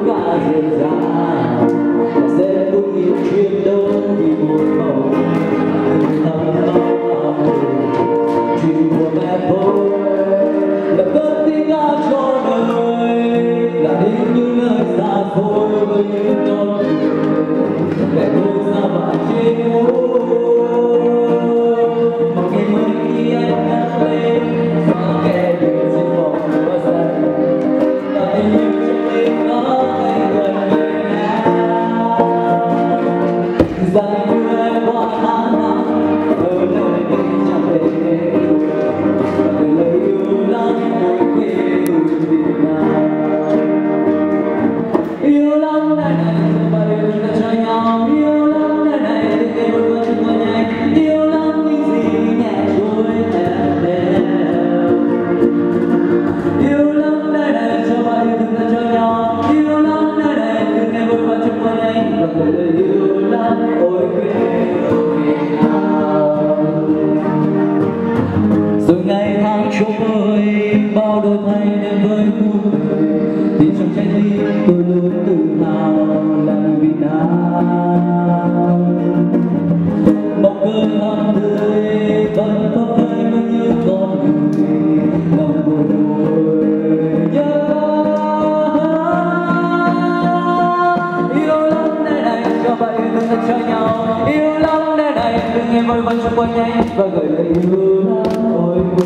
cả dễ dàng và sẽ luôn yêu chuyên đơn vì một màu thầm mong chuyện của mẹ tôi là cơn tiếng ca cho đời, là đến những nơi xa xôi với những con người để tôi ra bạn trên phố. Một ngày mới khi anh ngắt lên và kẻ đường trên vòng hoa xanh là tình yêu trong đêm đó anh gần về nhau. Dành như em qua tháng năm ở nơi đây chẳng thể và từ lời yêu lắm mỗi quê hương Việt Nam. Yêu lắm nơi này giờ bay đừng ta cho nhau, yêu lắm nơi này tình em vẫn vẫn chưa qua nhanh, yêu lắm những gì nhẹ trôi em đêm. Yêu lắm nơi này giờ bay đừng ta cho nhau, yêu lắm nơi này tình em vẫn vẫn chưa qua nhanh và từ lời yêu lắm ôi quê hương Việt Nam. Rồi ngày tháng trôi bao đổi thay đến với cuộc đời thì trong trái tim tôi luôn tự hào là người Việt Nam. Một cơn hăng tươi vẫn thấp phới với những con người lòng buồn nỗi nhớ. Yêu lắm nơi này cho vậy đừng thật cho nhau, yêu lắm nơi này đừng em vội vã trong qua nhanh và gửi lời yêu lắm ôi quê.